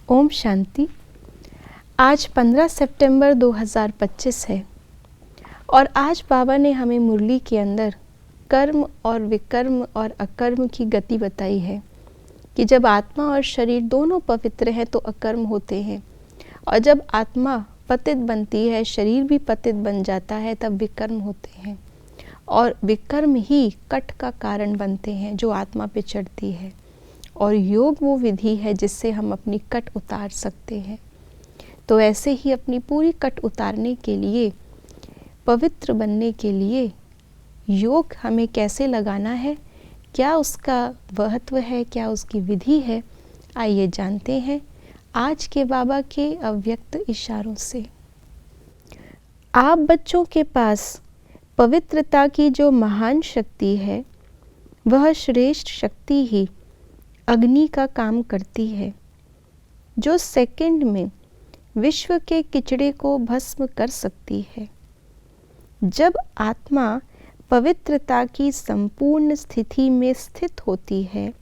ओम शांति। आज 15 सितंबर 2025 है और आज बाबा ने हमें मुरली के अंदर कर्म और विकर्म और अकर्म की गति बताई है कि जब आत्मा और शरीर दोनों पवित्र हैं तो अकर्म होते हैं, और जब आत्मा पतित बनती है, शरीर भी पतित बन जाता है, तब विकर्म होते हैं। और विकर्म ही कट का कारण बनते हैं जो आत्मा पे चढ़ती है। और योग वो विधि है जिससे हम अपनी कट उतार सकते हैं। तो ऐसे ही अपनी पूरी कट उतारने के लिए, पवित्र बनने के लिए योग हमें कैसे लगाना है, क्या उसका महत्व है, क्या उसकी विधि है, आइए जानते हैं आज के बाबा के अव्यक्त इशारों से। आप बच्चों के पास पवित्रता की जो महान शक्ति है, वह श्रेष्ठ शक्ति ही अग्नि का काम करती है, जो सेकंड में विश्व के किचड़े को भस्म कर सकती है। जब आत्मा पवित्रता की संपूर्ण स्थिति में स्थित होती है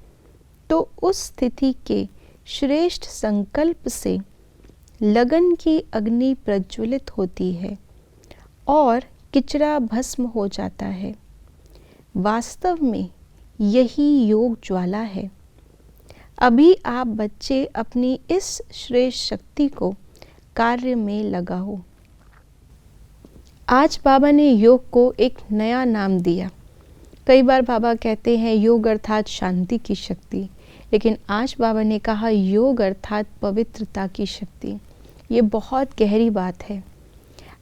तो उस स्थिति के श्रेष्ठ संकल्प से लगन की अग्नि प्रज्वलित होती है और किचड़ा भस्म हो जाता है। वास्तव में यही योग ज्वाला है। अभी आप बच्चे अपनी इस श्रेष्ठ शक्ति को कार्य में लगाओ। आज बाबा ने योग को एक नया नाम दिया। कई बार बाबा कहते हैं योग अर्थात शांति की शक्ति, लेकिन आज बाबा ने कहा योग अर्थात पवित्रता की शक्ति। ये बहुत गहरी बात है।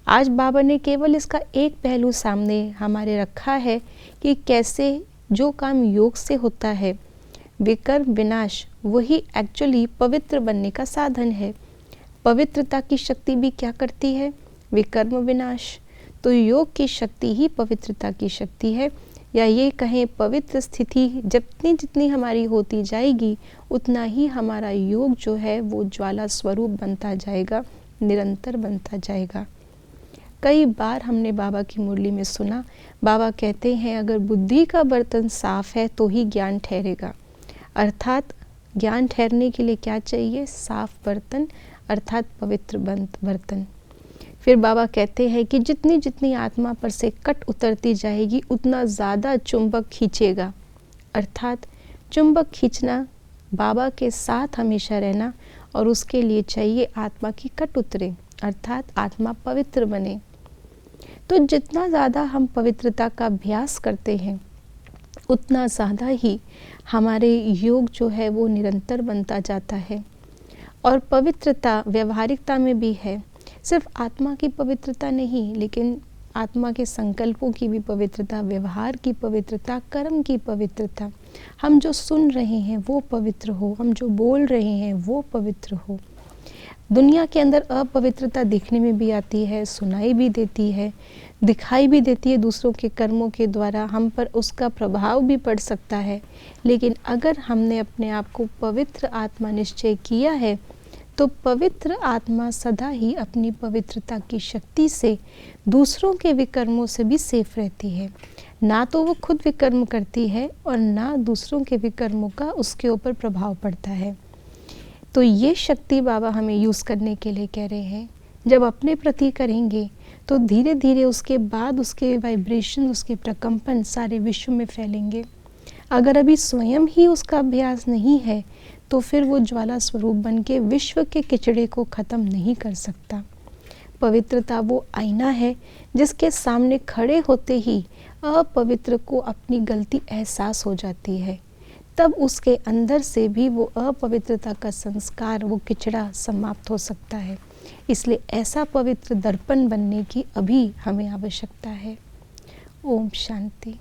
आज बाबा ने केवल इसका एक पहलू सामने हमारे रखा है कि कैसे जो काम योग से होता है, विकर्म विनाश, वही एक्चुअली पवित्र बनने का साधन है। पवित्रता की शक्ति भी क्या करती है? विकर्म विनाश। तो योग की शक्ति ही पवित्रता की शक्ति है, या ये कहें पवित्र स्थिति जितनी जितनी हमारी होती जाएगी उतना ही हमारा योग जो है वो ज्वाला स्वरूप बनता जाएगा, निरंतर बनता जाएगा। कई बार हमने बाबा की मुरली में सुना, बाबा कहते हैं अगर बुद्धि का बर्तन साफ है तो ही ज्ञान ठहरेगा। अर्थात ज्ञान ठहरने के लिए क्या चाहिए? साफ बर्तन अर्थात पवित्र बर्तन। फिर बाबा कहते हैं कि जितनी जितनी आत्मा पर से कट उतरती जाएगी उतना ज़्यादा चुंबक खींचेगा। अर्थात चुंबक खींचना, बाबा के साथ हमेशा रहना, और उसके लिए चाहिए आत्मा की कट उतरे, अर्थात आत्मा पवित्र बने। तो जितना ज़्यादा हम पवित्रता का अभ्यास करते हैं उतना ज़्यादा ही हमारे योग जो है वो निरंतर बनता जाता है। और पवित्रता व्यवहारिकता में भी है, सिर्फ आत्मा की पवित्रता नहीं, लेकिन आत्मा के संकल्पों की भी पवित्रता, व्यवहार की पवित्रता, कर्म की पवित्रता। हम जो सुन रहे हैं वो पवित्र हो, हम जो बोल रहे हैं वो पवित्र हो। दुनिया के अंदर अपवित्रता देखने में भी आती है, सुनाई भी देती है, दिखाई भी देती है दूसरों के कर्मों के द्वारा, हम पर उसका प्रभाव भी पड़ सकता है। लेकिन अगर हमने अपने आप को पवित्र आत्मा निश्चय किया है तो पवित्र आत्मा सदा ही अपनी पवित्रता की शक्ति से दूसरों के विकर्मों से भी सेफ रहती है। ना तो वो खुद विकर्म करती है और ना दूसरों के विकर्मों का उसके ऊपर प्रभाव पड़ता है। तो ये शक्ति बाबा हमें यूज़ करने के लिए कह रहे हैं। जब अपने प्रति करेंगे तो धीरे धीरे उसके बाद उसके वाइब्रेशन, उसके प्रकंपन सारे विश्व में फैलेंगे। अगर अभी स्वयं ही उसका अभ्यास नहीं है तो फिर वो ज्वाला स्वरूप बन के विश्व के किचड़े को ख़त्म नहीं कर सकता। पवित्रता वो आईना है जिसके सामने खड़े होते ही अपवित्र को अपनी गलती एहसास हो जाती है, तब उसके अंदर से भी वो अपवित्रता का संस्कार, वो किचड़ा समाप्त हो सकता है। इसलिए ऐसा पवित्र दर्पण बनने की अभी हमें आवश्यकता है। ओम शांति।